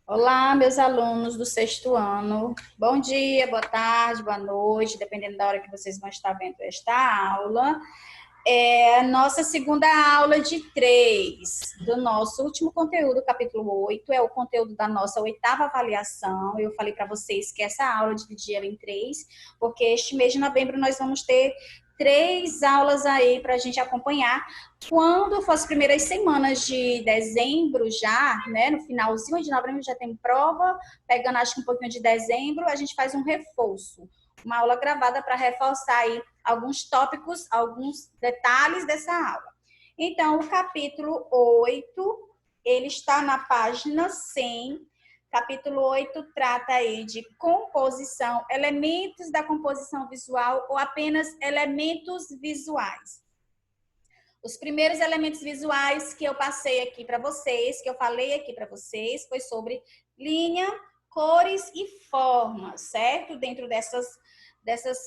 Olá, meus alunos do sexto ano. Bom dia, boa tarde, boa noite, dependendo da hora que vocês vão estar vendo esta aula. É a nossa segunda aula de três do nosso último conteúdo, capítulo 8, é o conteúdo da nossa oitava avaliação. Eu falei para vocês que essa aula dividia ela em três, porque este mês de novembro nós vamos ter três aulas aí para a gente acompanhar. Quando for as primeiras semanas de dezembro já, né, no finalzinho de novembro já tem prova, pegando acho que um pouquinho de dezembro, a gente faz um reforço, uma aula gravada para reforçar aí alguns tópicos, alguns detalhes dessa aula. Então, o capítulo 8, ele está na página 100. Capítulo 8 trata aí de composição, elementos da composição visual ou apenas elementos visuais. Os primeiros elementos visuais que eu passei aqui para vocês, que eu falei aqui para vocês, foi sobre linha, cores e formas, certo? Dentro dessas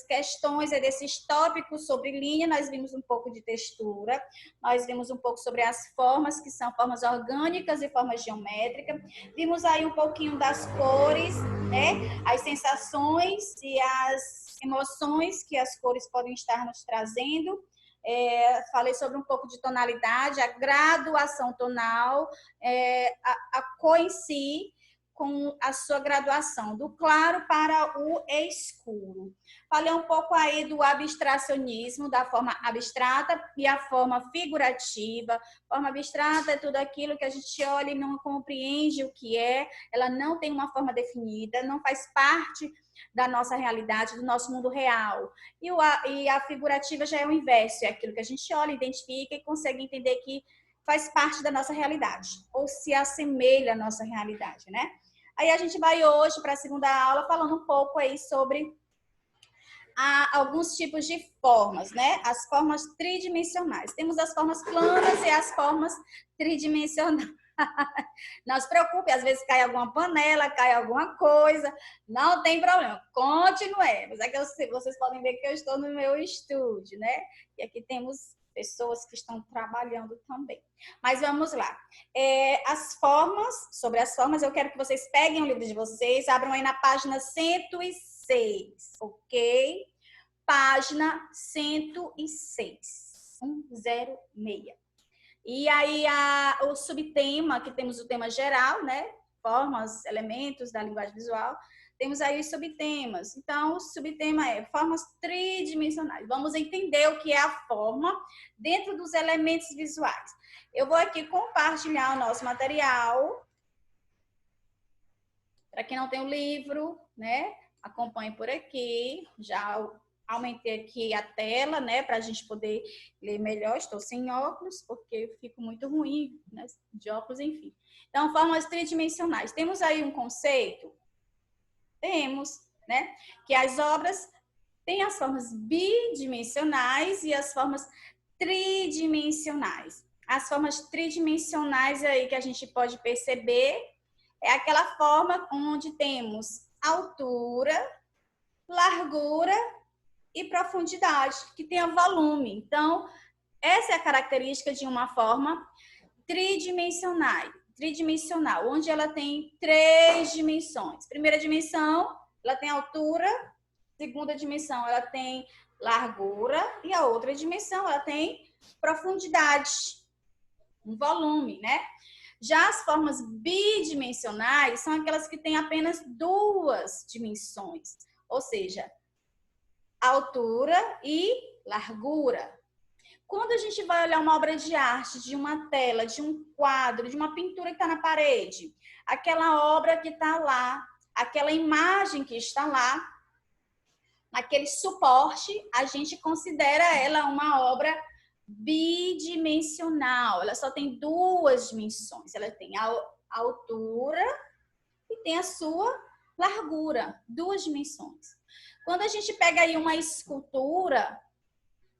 questões e desses tópicos sobre linha, nós vimos um pouco de textura, nós vimos um pouco sobre as formas, que são formas orgânicas e formas geométricas, vimos aí um pouquinho das cores, né? As sensações e as emoções que as cores podem estar nos trazendo. Falei sobre um pouco de tonalidade, a graduação tonal, a cor em si, com a sua graduação, do claro para o escuro. Falei um pouco aí do abstracionismo, da forma abstrata e a forma figurativa. Forma abstrata é tudo aquilo que a gente olha e não compreende o que é, ela não tem uma forma definida, não faz parte da nossa realidade, do nosso mundo real. E a figurativa já é o inverso, é aquilo que a gente olha, identifica e consegue entender que faz parte da nossa realidade, ou se assemelha à nossa realidade, né? Aí a gente vai hoje para a segunda aula falando um pouco aí sobre alguns tipos de formas, né? As formas tridimensionais. Temos as formas planas e as formas tridimensionais. Não se preocupe, às vezes cai alguma panela, cai alguma coisa, não tem problema, continuemos. É que vocês podem ver que eu estou no meu estúdio, né? E aqui temos pessoas que estão trabalhando também. Mas vamos lá. Sobre as formas, eu quero que vocês peguem o livro de vocês, abram aí na página 106, ok? Página 106, 106. E aí o subtema, que temos o tema geral, né? Formas, elementos da linguagem visual. Temos aí os subtemas. Então, o subtema é formas tridimensionais. Vamos entender o que é a forma dentro dos elementos visuais. Eu vou aqui compartilhar o nosso material. Para quem não tem o livro, né? Acompanhe por aqui. Já aumentei aqui a tela, né, para a gente poder ler melhor. Estou sem óculos, porque eu fico muito ruim, né, de óculos, enfim. Então, formas tridimensionais. Temos aí um conceito? Temos, né? Que as obras têm as formas bidimensionais e as formas tridimensionais. As formas tridimensionais aí que a gente pode perceber é aquela forma onde temos altura, largura e profundidade, que tenha volume. Então, essa é a característica de uma forma tridimensional, onde ela tem três dimensões. Primeira dimensão, ela tem altura. Segunda dimensão, ela tem largura. E a outra dimensão, ela tem profundidade, um volume, né? Já as formas bidimensionais são aquelas que têm apenas duas dimensões, ou seja, altura e largura. Quando a gente vai olhar uma obra de arte, de uma tela, de um quadro, de uma pintura que está na parede, aquela obra que está lá, aquela imagem que está lá, aquele suporte, a gente considera ela uma obra bidimensional. Ela só tem duas dimensões. Ela tem a altura e tem a sua largura, duas dimensões. Quando a gente pega aí uma escultura,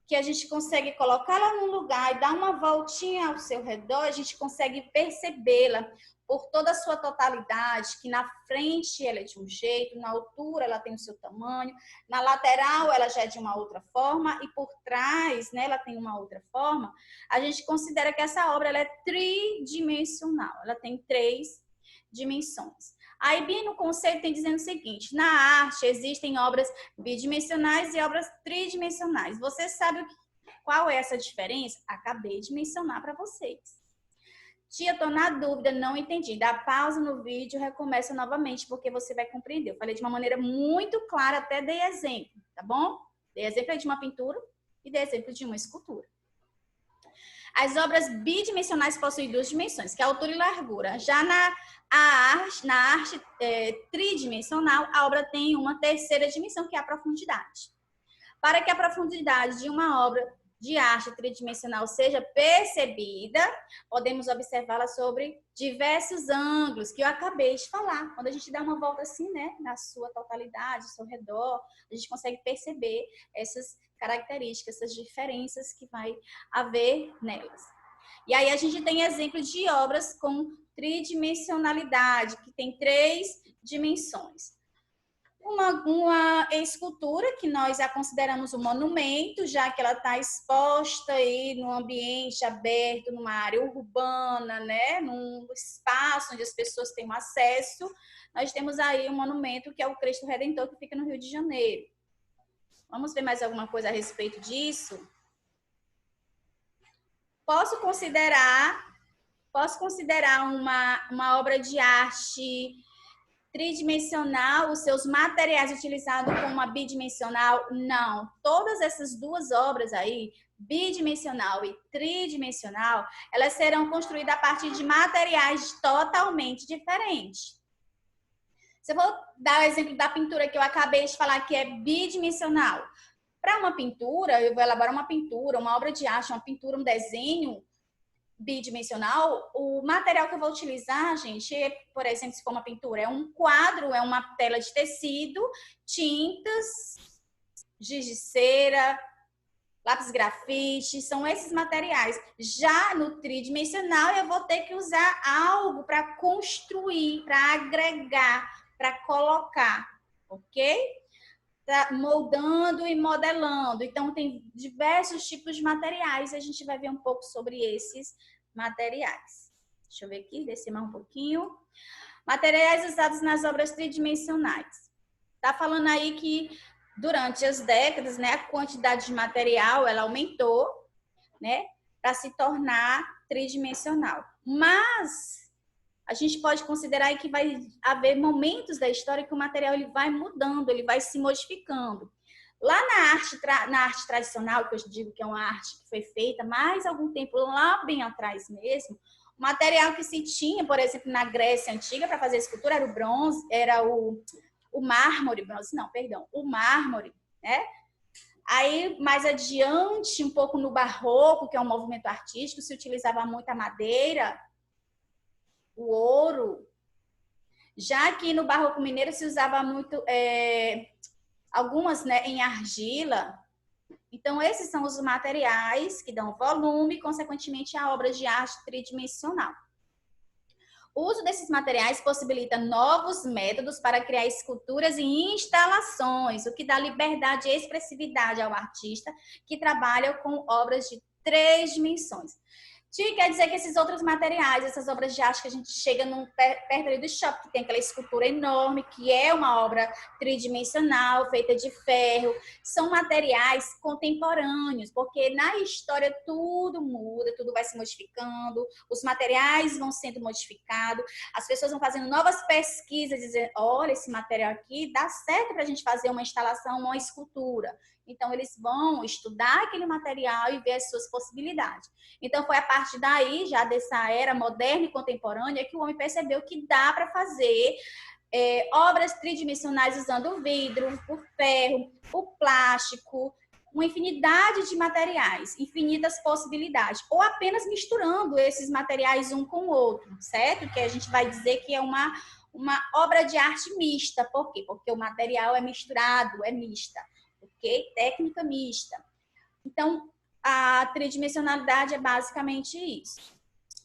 que a gente consegue colocá-la num lugar e dar uma voltinha ao seu redor, a gente consegue percebê-la por toda a sua totalidade, que na frente ela é de um jeito, na altura ela tem o seu tamanho, na lateral ela já é de uma outra forma e por trás, né, ela tem uma outra forma. A gente considera que essa obra ela é tridimensional, ela tem três dimensões. Aí, bem no conceito, tem dizendo o seguinte: na arte existem obras bidimensionais e obras tridimensionais. Você sabe qual é essa diferença? Acabei de mencionar para vocês. Tia, estou na dúvida, não entendi. Dá pausa no vídeo, recomeça novamente, porque você vai compreender. Eu falei de uma maneira muito clara, até dei exemplo, tá bom? Dei exemplo de uma pintura e dei exemplo de uma escultura. As obras bidimensionais possuem duas dimensões, que é altura e largura. Já na arte tridimensional, a obra tem uma terceira dimensão, que é a profundidade. Para que a profundidade de uma obra de arte tridimensional seja percebida, podemos observá-la sobre diversos ângulos, que eu acabei de falar. Quando a gente dá uma volta assim, né, na sua totalidade, ao seu redor, a gente consegue perceber essas características, essas diferenças que vai haver nelas. E aí a gente tem exemplos de obras com tridimensionalidade, que tem 3 dimensões. Uma escultura que nós a consideramos um monumento, já que ela está exposta aí no ambiente aberto, numa área urbana, né? Num espaço onde as pessoas têm acesso. Nós temos aí um monumento que é o Cristo Redentor, que fica no Rio de Janeiro. Vamos ver mais alguma coisa a respeito disso? Posso considerar uma obra de arte tridimensional, os seus materiais utilizados como uma bidimensional? Não. Todas essas duas obras aí, bidimensional e tridimensional, elas serão construídas a partir de materiais totalmente diferentes. Se eu vou dar o exemplo da pintura que eu acabei de falar, que é bidimensional. Para uma pintura, eu vou elaborar uma pintura, uma obra de arte, uma pintura, um desenho bidimensional, o material que eu vou utilizar, gente, por exemplo, se for uma pintura, é um quadro, é uma tela de tecido, tintas, giz de cera, lápis grafite, são esses materiais. Já no tridimensional, eu vou ter que usar algo para construir, para agregar, para colocar, ok? Tá moldando e modelando. Então, tem diversos tipos de materiais. A gente vai ver um pouco sobre esses materiais. Deixa eu ver aqui, descer mais um pouquinho. Materiais usados nas obras tridimensionais. Tá falando aí que durante as décadas, né, a quantidade de material ela aumentou, né, para se tornar tridimensional. Mas a gente pode considerar que vai haver momentos da história que o material ele vai mudando, ele vai se modificando. Lá na arte tradicional, que eu digo que é uma arte que foi feita mais algum tempo lá bem atrás mesmo, o material que se tinha, por exemplo, na Grécia Antiga para fazer escultura era o bronze, era o mármore, bronze não, perdão, o mármore, né? Aí, mais adiante, um pouco no Barroco, que é um movimento artístico, se utilizava muito a madeira, o ouro. Já que no Barroco Mineiro se usava muito, algumas, né, em argila. Então, esses são os materiais que dão volume e, consequentemente, a obra de arte tridimensional. O uso desses materiais possibilita novos métodos para criar esculturas e instalações, o que dá liberdade e expressividade ao artista que trabalha com obras de 3 dimensões. Quer dizer que esses outros materiais, essas obras de arte que a gente chega perto ali do shopping, que tem aquela escultura enorme, que é uma obra tridimensional, feita de ferro, são materiais contemporâneos, porque na história tudo muda, tudo vai se modificando, os materiais vão sendo modificados, as pessoas vão fazendo novas pesquisas, dizendo, olha, esse material aqui dá certo para a gente fazer uma instalação, uma escultura. Então, eles vão estudar aquele material e ver as suas possibilidades. Então, foi a partir daí, já dessa era moderna e contemporânea, que o homem percebeu que dá para fazer obras tridimensionais usando o vidro, o ferro, o plástico, uma infinidade de materiais, infinitas possibilidades, ou apenas misturando esses materiais um com o outro, certo? Que a gente vai dizer que é uma obra de arte mista. Por quê? Porque o material é misturado, é mista. Ok? Técnica mista. Então, a tridimensionalidade é basicamente isso,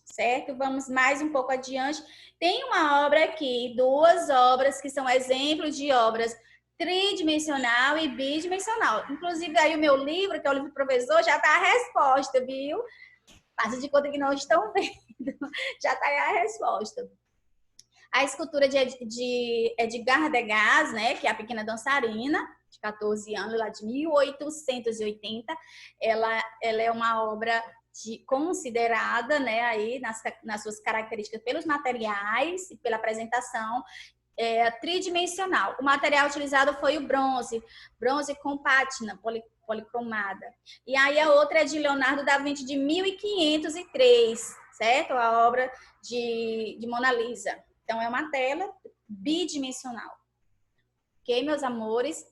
certo? Vamos mais um pouco adiante. Tem uma obra aqui, 2 obras que são exemplos de obras tridimensional e bidimensional. Inclusive, aí o meu livro, que é o livro do professor, já está a resposta, viu? Faça de conta que não estão vendo. Já está aí a resposta. A escultura de Edgar Degas, né, que é a Pequena Dançarina, de 14 anos, lá de 1880, ela é uma obra considerada, né, aí nas suas características pelos materiais e pela apresentação, tridimensional. O material utilizado foi o bronze com pátina policromada. E aí a outra é de Leonardo da Vinci, de 1503, certo? A obra de Mona Lisa. Então, é uma tela bidimensional. Ok, meus amores?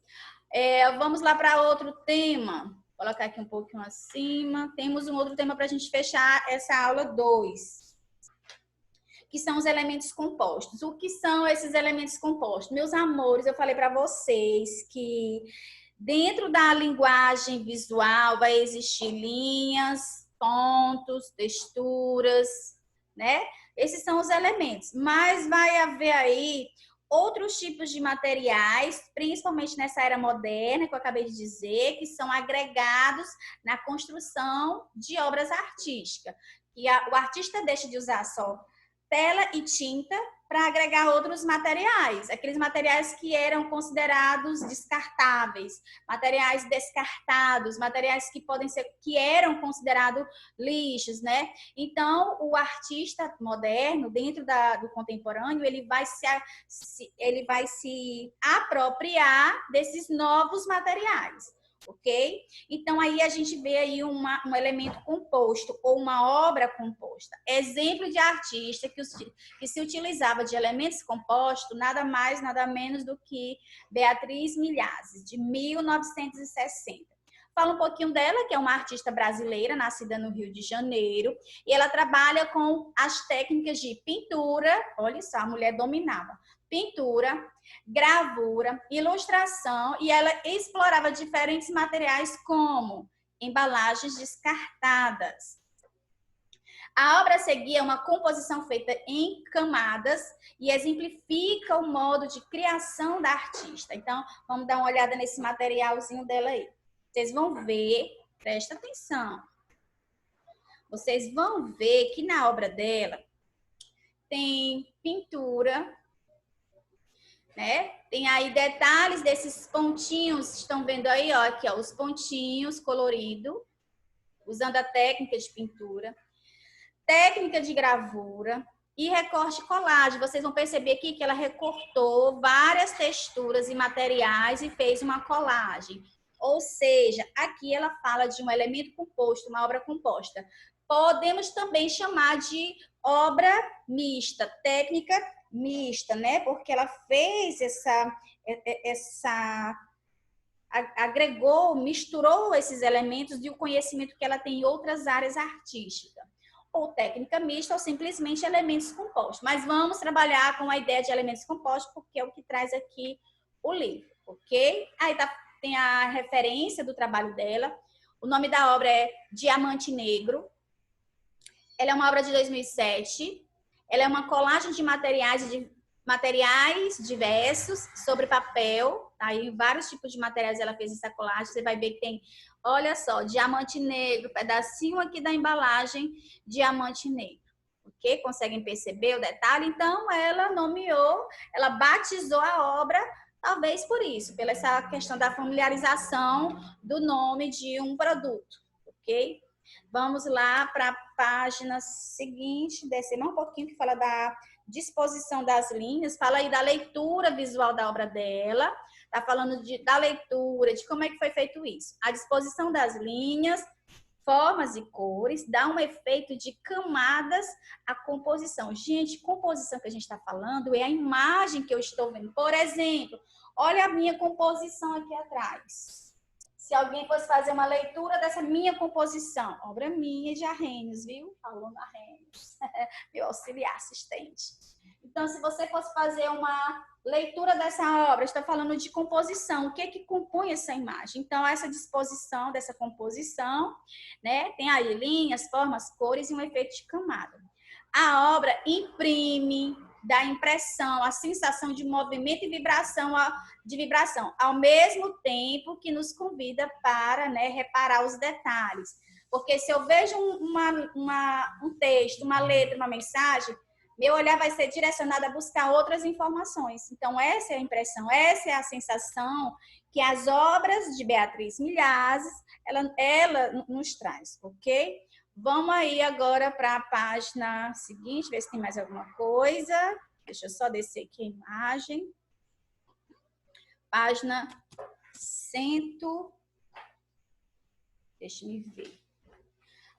Vamos lá para outro tema. Vou colocar aqui um pouquinho acima. Temos um outro tema para a gente fechar essa aula 2, que são os elementos compostos. O que são esses elementos compostos? Meus amores, eu falei para vocês que dentro da linguagem visual vai existir linhas, pontos, texturas, né? Esses são os elementos. Mas vai haver aí outros tipos de materiais, principalmente nessa era moderna, que eu acabei de dizer, que são agregados na construção de obras artísticas. E o artista deixa de usar só tela e tinta para agregar outros materiais, aqueles materiais que eram considerados descartáveis, materiais descartados, materiais que eram considerados lixos, né? Então, o artista moderno, dentro do contemporâneo, ele vai se apropriar desses novos materiais. Ok? Então, aí a gente vê aí um elemento composto ou uma obra composta. Exemplo de artista que se utilizava de elementos compostos, nada mais, nada menos do que Beatriz Milhazes, de 1960. Fala um pouquinho dela, que é uma artista brasileira, nascida no Rio de Janeiro, e ela trabalha com as técnicas de pintura, olha só, a mulher dominava, pintura, gravura, ilustração, e ela explorava diferentes materiais como embalagens descartadas. A obra seguia uma composição feita em camadas e exemplifica o modo de criação da artista. Então, vamos dar uma olhada nesse materialzinho dela aí. Vocês vão ver, presta atenção, vocês vão ver que na obra dela tem pintura, né? Tem aí detalhes desses pontinhos, estão vendo aí, ó, aqui, ó, os pontinhos coloridos, usando a técnica de pintura, técnica de gravura e recorte e colagem. Vocês vão perceber aqui que ela recortou várias texturas e materiais e fez uma colagem. Ou seja, aqui ela fala de um elemento composto, uma obra composta. Podemos também chamar de obra mista, técnica mista, né? Porque ela fez agregou, misturou esses elementos de um conhecimento que ela tem em outras áreas artísticas. Ou técnica mista, ou simplesmente elementos compostos. Mas vamos trabalhar com a ideia de elementos compostos, porque é o que traz aqui o livro, ok? Aí tem a referência do trabalho dela. O nome da obra é Diamante Negro. Ela é uma obra de 2007. Ela é uma colagem de materiais diversos sobre papel. Aí, vários tipos de materiais ela fez essa colagem. Você vai ver que tem, olha só, diamante negro, pedacinho aqui da embalagem, diamante negro. Ok? Conseguem perceber o detalhe? Então, ela nomeou, ela batizou a obra, talvez por isso, pela essa questão da familiarização do nome de um produto. Ok? Vamos lá para a página seguinte, descer mais um pouquinho, que fala da disposição das linhas, fala aí da leitura visual da obra dela, está falando da leitura, de como é que foi feito isso. A disposição das linhas, formas e cores, dá um efeito de camadas à composição. Gente, composição que a gente está falando é a imagem que eu estou vendo. Por exemplo, olha a minha composição aqui atrás. Se alguém fosse fazer uma leitura dessa minha composição, obra minha de Arrhenius, viu? Aluna Arrhenius, meu auxiliar assistente. Então, se você fosse fazer uma leitura dessa obra, está falando de composição, o que é que compõe essa imagem? Então, essa disposição dessa composição, né? Tem aí linhas, formas, cores e um efeito de camada. A obra imprime, dá impressão, a sensação de movimento e vibração, ao mesmo tempo que nos convida para, né, reparar os detalhes. Porque se eu vejo um texto, uma letra, uma mensagem, meu olhar vai ser direcionado a buscar outras informações. Então, essa é a impressão, essa é a sensação que as obras de Beatriz Milhazes, ela nos traz, ok? Vamos aí agora para a página seguinte, ver se tem mais alguma coisa. Deixa eu só descer aqui a imagem. Página 100. Deixa eu ver.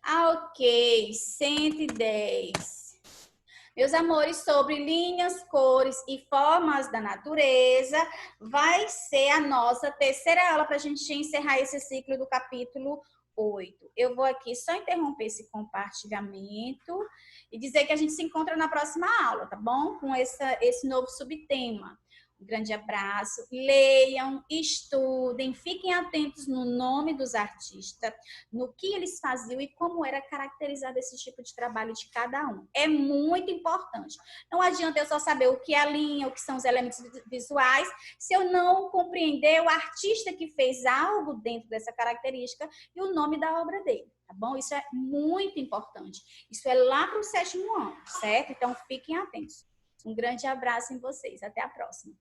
Ok, 110. Meus amores, sobre linhas, cores e formas da natureza, vai ser a nossa terceira aula para a gente encerrar esse ciclo do capítulo 8. Eu vou aqui só interromper esse compartilhamento e dizer que a gente se encontra na próxima aula, tá bom? Com esse novo subtema. Um grande abraço. Leiam, estudem, fiquem atentos no nome dos artistas, no que eles faziam e como era caracterizado esse tipo de trabalho de cada um. É muito importante. Não adianta eu só saber o que é a linha, o que são os elementos visuais, se eu não compreender o artista que fez algo dentro dessa característica e o nome da obra dele, tá bom? Isso é muito importante. Isso é lá para o 7º ano, certo? Então, fiquem atentos. Um grande abraço em vocês. Até a próxima.